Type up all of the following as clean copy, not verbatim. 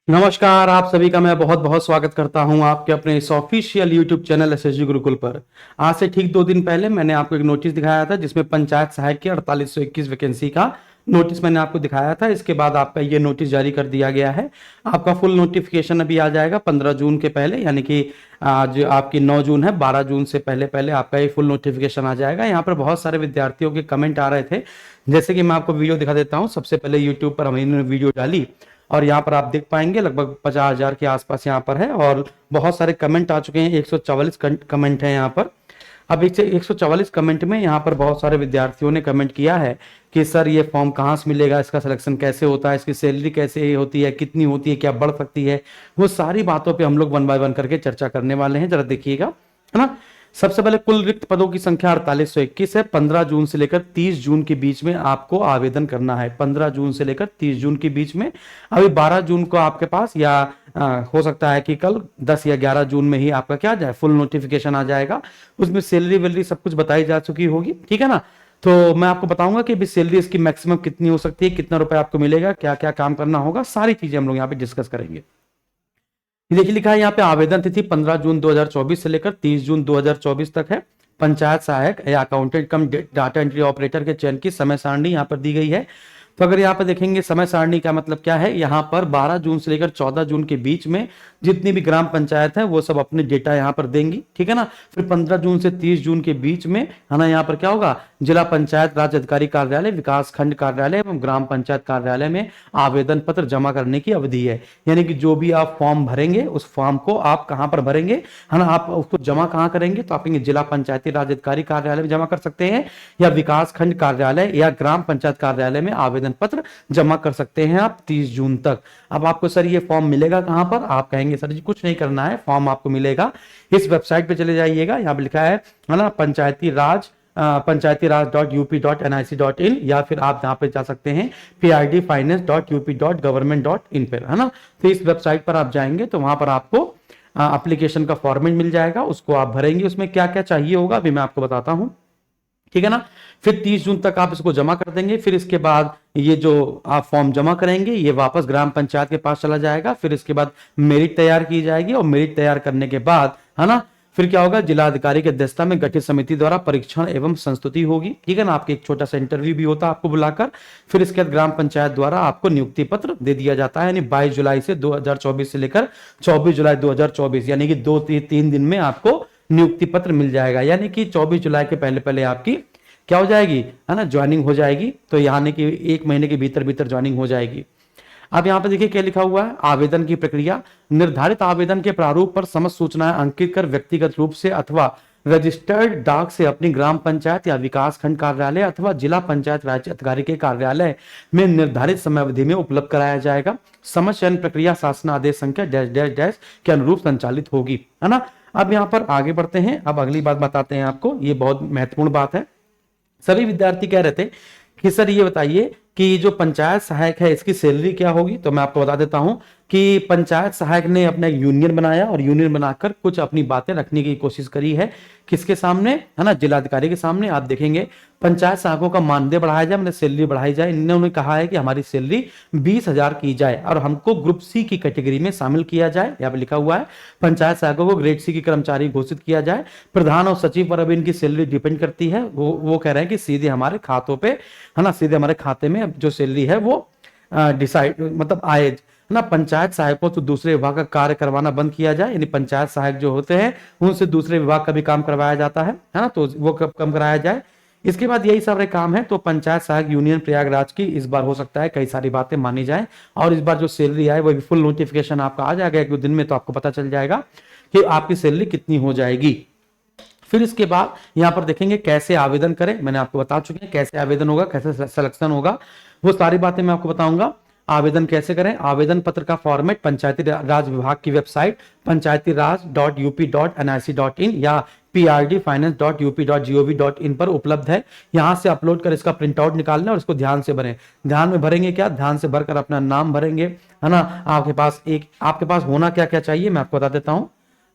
नमस्कार, आप सभी का मैं बहुत बहुत स्वागत करता हूं आपके अपने इस official YouTube channel SSG Gurukul पर। आज से ठीक 2 दिन पहले मैंने आपको एक नोटिस दिखाया था जिसमें पंचायत सहायक की 4821 वैकेंसी का नोटिस मैंने आपको दिखाया था। इसके बाद आपका ये नोटिस जारी कर दिया गया है। आपका फुल नोटिफिकेशन अभी आ जाएगा 15 जून के पहले, यानी कि आज आपकी 9 जून है, 12 जून से पहले पहले आपका ये फुल नोटिफिकेशन आ जाएगा। यहाँ पर बहुत सारे विद्यार्थियों के कमेंट आ रहे थे, जैसे कि मैं आपको वीडियो दिखा देता हूँ। सबसे पहले यूट्यूब पर हमने वीडियो डाली और यहाँ पर आप देख पाएंगे लगभग 50,000 के आसपास यहाँ पर है और बहुत सारे कमेंट आ चुके हैं। 144 कमेंट है यहाँ पर। अब 144 कमेंट में यहाँ पर बहुत सारे विद्यार्थियों ने कमेंट किया है कि सर ये फॉर्म कहाँ से मिलेगा, इसका सिलेक्शन कैसे होता है, इसकी सैलरी कैसे होती है, कितनी होती है, क्या बढ़ सकती है। वो सारी बातों पे हम लोग 1 बाय 1 करके चर्चा करने वाले हैं। जरा देखिएगा, है ना। सबसे पहले कुल रिक्त पदों की संख्या 4821 है। 15 जून से लेकर 30 जून के बीच में आपको आवेदन करना है। 15 जून से लेकर 30 जून के बीच में। अभी 12 जून को आपके पास या हो सकता है कि कल 10 या 11 जून में ही आपका क्या जाए, फुल नोटिफिकेशन आ जाएगा। उसमें सैलरी वैलरी सब कुछ बताई जा चुकी होगी, ठीक है ना। तो मैं आपको बताऊंगा कि सैलरी इसकी मैक्सिमम कितनी हो सकती है, कितना रुपए आपको मिलेगा, क्या क्या काम करना होगा, सारी चीजें हम लोग यहाँ पे डिस्कस करेंगे। देखिए लिखा है यहाँ पे आवेदन तिथि 15 जून 2024 से लेकर 30 जून 2024 तक है। पंचायत सहायक या अकाउंटेंट कम डाटा एंट्री ऑपरेटर के चयन की समय सारणी यहाँ पर दी गई है। तो अगर यहाँ पर देखेंगे समय सारणी का मतलब क्या है, यहाँ पर 12 जून से लेकर 14 जून के बीच में जितनी भी ग्राम पंचायत है वो सब अपने डेटा यहाँ पर देंगी, ठीक है ना। फिर 15 जून से 30 जून के बीच में, है ना, यहाँ पर क्या होगा, जिला पंचायत राज अधिकारी कार्यालय, विकास खंड कार्यालय एवं ग्राम पंचायत कार्यालय में आवेदन पत्र जमा करने की अवधि है। यानी कि जो भी आप फॉर्म भरेंगे उस फॉर्म को आप कहां पर भरेंगे, है ना, आप उसको जमा कहां करेंगे, तो आप जिला पंचायती राज अधिकारी कार्यालय में जमा कर सकते हैं या विकास खंड कार्यालय या ग्राम पंचायत कार्यालय में आवेदन पत्र जमा कर सकते हैं आप 30 जून तक। अब आपको सर ये फॉर्म मिलेगा कहां पर, आप कहेंगे सर जी कुछ नहीं करना है, फॉर्म आपको मिलेगा इस वेबसाइट पे चले जाइएगा। यहाँ पे लिखा है ना, पंचायतीराज.up.nic.in, या फिर आप यहाँ पे जा सकते हैं prdfinance.up.government.in पर, है ना। तो इस वेबसाइट पर आप जाएंगे तो वहां पर आपको एप्लीकेशन का फॉर्मेट मिल जाएगा, उसको आप भरेंगे। उसमें क्या क्या चाहिए होगा अभी मैं आपको बताता हूं, ठीक है ना। फिर 30 जून तक आप इसको जमा कर देंगे। फिर इसके बाद ये जो आप फॉर्म जमा करेंगे ये वापस ग्राम पंचायत के पास चला जाएगा। फिर इसके बाद मेरिट तैयार की जाएगी और मेरिट तैयार करने के बाद, है ना, फिर क्या होगा, जिलाधिकारी के अध्यक्षता में गठित समिति द्वारा परीक्षण एवं संस्तुति होगी, ठीक है ना। आपके एक छोटा सा इंटरव्यू भी होता है आपको बुलाकर। फिर इसके बाद ग्राम पंचायत द्वारा आपको नियुक्ति पत्र दे दिया जाता है, यानी 22 जुलाई से 2024 से लेकर 24 जुलाई 2024, यानी कि 2-3 दिन में आपको नियुक्ति पत्र मिल जाएगा। यानी कि 24 जुलाई के पहले पहले आपकी क्या हो जाएगी, है ना, ज्वाइनिंग हो जाएगी। तो यानी कि 1 महीने के भीतर भीतर ज्वाइनिंग हो जाएगी। अब यहाँ पे देखिए क्या लिखा हुआ है, आवेदन की प्रक्रिया। निर्धारित आवेदन के प्रारूप पर समस्त सूचनाएं अंकित कर व्यक्तिगत रूप से अथवा रजिस्टर्ड डाक से अपनी ग्राम पंचायत या विकास खंड कार्यालय अथवा जिला पंचायत राज्य अधिकारी के कार्यालय में निर्धारित समय अवधि में उपलब्ध कराया जाएगा। समस्त चयन प्रक्रिया शासन आदेश संख्या डैश डैश डैश के अनुरूप संचालित होगी, है ना। अब यहाँ पर आगे बढ़ते हैं। अब अगली बात बताते हैं आपको, ये बहुत महत्वपूर्ण बात है। सभी विद्यार्थी कह रहे थे कि सर ये बताइए कि जो पंचायत सहायक है इसकी सैलरी क्या होगी। तो मैं आपको बता देता हूं कि पंचायत सहायक ने अपना एक यूनियन बनाया और यूनियन बनाकर कुछ अपनी बातें रखने की कोशिश करी है। किसके सामने, है ना, जिलाधिकारी के सामने। आप देखेंगे पंचायत सहायकों का मानदेय बढ़ाया जाए, मतलब सैलरी बढ़ाई जाए। इन्होंने कहा है कि हमारी सैलरी 20,000 की जाए और हमको ग्रुप सी की कैटेगरी में शामिल किया जाए। यहाँ पे लिखा हुआ है पंचायत सहायकों को ग्रेड सी की कर्मचारी घोषित किया जाए। प्रधान और सचिव पर अब इनकी सैलरी डिपेंड करती है। वो कह रहे हैं कि सीधे हमारे खातों पे, है ना, सीधे हमारे खाते में जो सैलरी है वो डिसाइड मतलब आए, ना। पंचायत सहायकों तो दूसरे विभाग का कार्य करवाना बंद किया जाए, यानी पंचायत सहायक जो होते हैं उनसे दूसरे विभाग का भी काम करवाया जाता है ना, तो वो कब कम कराया जाए। इसके बाद यही सारे काम है। तो पंचायत सहायक यूनियन प्रयागराज की इस बार हो सकता है कई सारी बातें मानी जाए और इस बार जो सैलरी आए वो भी फुल नोटिफिकेशन आपका आ जाएगा 1-2 दिन में, तो आपको पता चल जाएगा कि आपकी सैलरी कितनी हो जाएगी। फिर इसके बाद यहां पर देखेंगे कैसे आवेदन करें। मैंने आपको बता चुके हैं कैसे आवेदन होगा, कैसे सिलेक्शन होगा, वो सारी बातें मैं आपको बताऊंगा। आवेदन कैसे करें, आवेदन पत्र का फॉर्मेट पंचायती राज विभाग की वेबसाइट पंचायतीराज.up.nic.in या prdfinance.up.gov.in पर उपलब्ध है। यहां से अपलोड कर इसका प्रिंट आउट निकालना और इसको ध्यान से भरें। ध्यान में भरेंगे क्या, ध्यान से भरकर अपना नाम भरेंगे, है ना। आपके पास होना क्या क्या चाहिए मैं आपको बता देता हूं।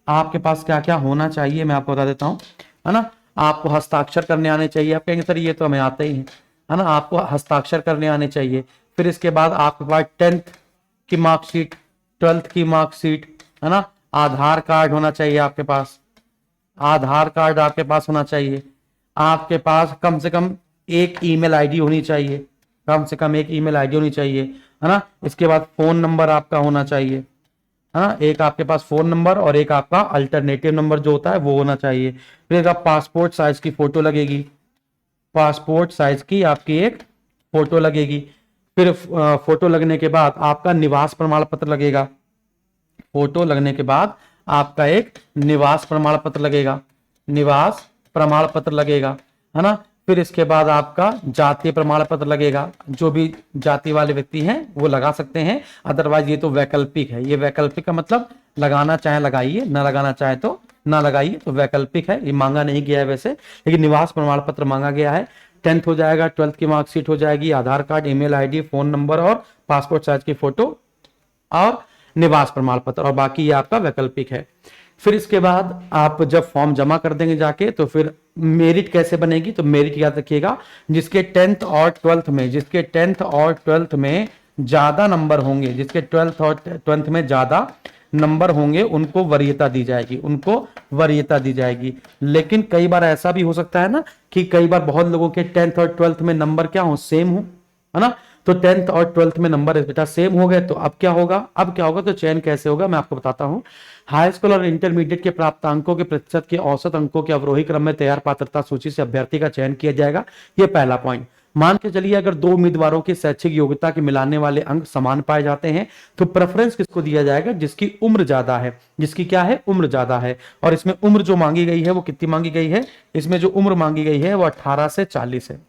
आपके पास क्या क्या होना चाहिए मैं आपको बता देता हूं, है ना। आपको हस्ताक्षर करने आने चाहिए। आप कहेंगे सर ये तो हमें आते ही है ना, आपको हस्ताक्षर करने आने चाहिए। फिर इसके बाद आपके पास 10th की मार्कशीट, ट्वेल्थ की मार्कशीट, है ना, आधार कार्ड होना चाहिए आपके पास, आधार कार्ड आपके पास होना चाहिए, आपके पास कम से कम एक ईमेल आईडी होनी चाहिए, कम से कम एक ईमेल आईडी होनी चाहिए, है ना। इसके बाद फोन नंबर आपका होना चाहिए, है ना, एक आपके पास फोन नंबर और एक आपका अल्टरनेटिव नंबर जो होता है वो होना चाहिए। फिर आप पासपोर्ट साइज की फोटो लगेगी, पासपोर्ट साइज की आपकी एक फोटो लगेगी। फिर फोटो लगने के बाद आपका निवास प्रमाण पत्र लगेगा, फोटो लगने के बाद आपका एक निवास प्रमाण पत्र लगेगा, निवास प्रमाण पत्र लगेगा, है ना। फिर इसके बाद आपका जातीय प्रमाण पत्र लगेगा, जो भी जाति वाले व्यक्ति हैं वो लगा सकते हैं, अदरवाइज ये तो वैकल्पिक है। ये वैकल्पिक का मतलब लगाना चाहे लगाइए, ना लगाना चाहे तो ना लगाइए, तो वैकल्पिक है, ये मांगा नहीं गया है वैसे, लेकिन निवास प्रमाण पत्र मांगा गया है। 10th हो जाएगा, 12th की मार्कशीट हो जाएगी, Aadhaar card, email ID, phone number और पासपोर्ट साइज की फोटो और निवास प्रमाण पत्र, और बाकी ये आपका वैकल्पिक है। फिर इसके बाद आप जब फॉर्म जमा कर देंगे जाके, तो फिर मेरिट कैसे बनेगी, तो मेरिट याद रखिएगा, जिसके 10th और 12th में, जिसके 10th और 12th में ज्यादा नंबर होंगे, जिसके 12th और 12th में ज्यादा नंबर होंगे उनको वरीयता दी जाएगी, उनको वरीयता दी जाएगी। लेकिन कई बार ऐसा भी हो सकता है ना कि कई बार बहुत लोगों के 10th और 12th में नंबर क्या हो, सेम हो, है ना। तो 10th और 12th में नंबर बेटा सेम हो गए, तो अब क्या होगा, अब क्या होगा, तो चयन कैसे होगा मैं आपको बताता हूं। हाई स्कूल और इंटरमीडिएट के प्राप्त अंकों के प्रतिशत के औसत अंकों के अवरोही क्रम में तैयार पात्रता सूची से अभ्यर्थी का चयन किया जाएगा। ये पहला पॉइंट। मान के चलिए अगर दो उम्मीदवारों की शैक्षिक योग्यता के मिलाने वाले अंक समान पाए जाते हैं, तो प्रेफरेंस किसको दिया जाएगा, जिसकी उम्र ज्यादा है, जिसकी क्या है, उम्र ज्यादा है। और इसमें उम्र जो मांगी गई है वो कितनी मांगी गई है, इसमें जो उम्र मांगी गई है वो 18 से 40 है।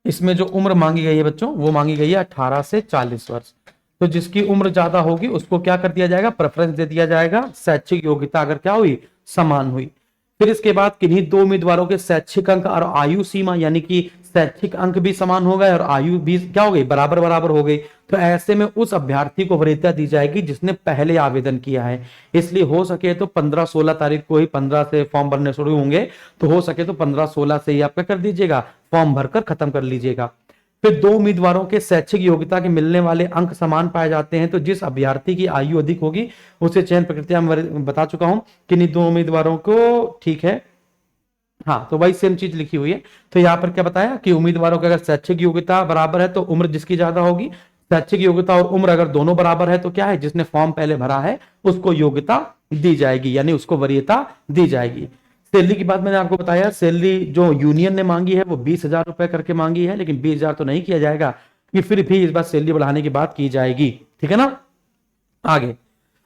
इसमें जो उम्र मांगी गई है बच्चों वो मांगी गई है 18 से 40 वर्ष। तो जिसकी उम्र ज्यादा होगी उसको क्या कर दिया जाएगा, प्रेफरेंस दे दिया जाएगा, शैक्षिक योग्यता अगर क्या हुई, समान हुई। फिर इसके बाद किन्हीं दो उम्मीदवारों के शैक्षिक अंक और आयु सीमा, यानी कि शैक्षिक अंक भी समान हो गए और आयु भी क्या हो गई, बराबर बराबर हो गई, तो ऐसे में उस अभ्यर्थी को वरीयता दी जाएगी जिसने पहले आवेदन किया है। इसलिए हो सके तो 15-16 तारीख को ही, 15 से फॉर्म भरने शुरू होंगे, तो हो सके तो 15-16 से ही आपका कर दीजिएगा, फॉर्म भरकर खत्म कर लीजिएगा। फिर दो उम्मीदवारों के शैक्षिक योग्यता के मिलने वाले अंक समान पाए जाते हैं, तो जिस अभ्यर्थी की आयु अधिक होगी उसे चयन प्रक्रिया में बता चुका हूं कि दो उम्मीदवारों को, ठीक है, हाँ, तो वही सेम चीज लिखी हुई है। तो यहाँ पर क्या बताया कि उम्मीदवारों की अगर शैक्षिक योग्यता बराबर है तो उम्र जिसकी ज्यादा होगी, शैक्षिक योग्यता और उम्र अगर दोनों बराबर है तो क्या है, जिसने फॉर्म पहले भरा है उसको योग्यता दी जाएगी, यानी उसको वरीयता दी जाएगी। सैलरी की बात मैंने आपको बताया, सैलरी जो यूनियन ने मांगी है वो 20,000 रुपए करके मांगी है, लेकिन 20,000 तो नहीं किया जाएगा, कि फिर भी इस बार सैलरी बढ़ाने की बात की जाएगी, ठीक है ना। आगे,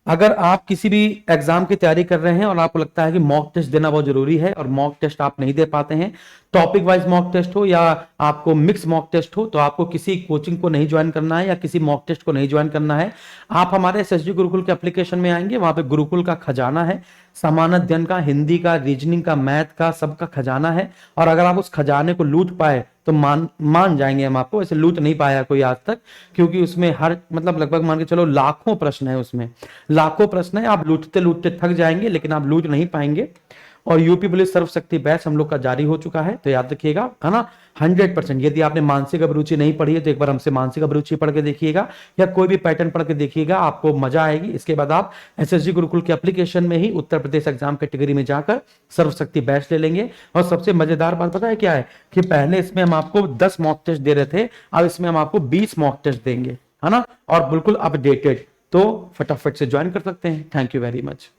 अगर आप किसी भी एग्जाम की तैयारी कर रहे हैं और आपको लगता है कि मॉक टेस्ट देना बहुत जरूरी है और मॉक टेस्ट आप नहीं दे पाते हैं, टॉपिक वाइज मॉक टेस्ट हो या आपको मिक्स मॉक टेस्ट हो, तो आपको किसी कोचिंग को नहीं ज्वाइन करना है या किसी मॉक टेस्ट को नहीं ज्वाइन करना है। आप हमारे एसएसजी गुरुकुल के एप्लीकेशन में आएंगे, वहां पे गुरुकुल का खजाना है, सामान्य अध्ययन का, हिंदी का, रीजनिंग का, मैथ का, सबका खजाना है। और अगर आप उस खजाने को लूट पाए तो मान जाएंगे हम आपको, ऐसे लूट नहीं पाया कोई आज तक, क्योंकि उसमें हर मतलब लगभग मान के चलो लाखों प्रश्न है, उसमें लाखों प्रश्न है, आप लूटते लूटते थक जाएंगे लेकिन आप लूट नहीं पाएंगे। और यूपी पुलिस सर्वशक्ति बैच हम लोग का जारी हो चुका है, तो याद रखिएगा, है ना, 100%। यदि आपने मानसिक अभिरुचि नहीं पढ़ी है तो एक बार हमसे मानसिक अभिरुचि पढ़ के देखिएगा या कोई भी पैटर्न पढ़ के देखिएगा, आपको मजा आएगी। इसके बाद आप एसएसजी गुरुकुल के एप्लीकेशन में ही उत्तर प्रदेश एग्जाम कैटेगरी में जाकर सर्वशक्ति बैच ले लेंगे। और सबसे मजेदार बात पता है क्या है, कि पहले इसमें हम आपको 10 मॉक टेस्ट दे रहे थे, अब इसमें हम आपको 20 मॉक टेस्ट देंगे, है ना, और बिल्कुल अपडेटेड। तो फटाफट से ज्वाइन कर सकते हैं। Thank you very much.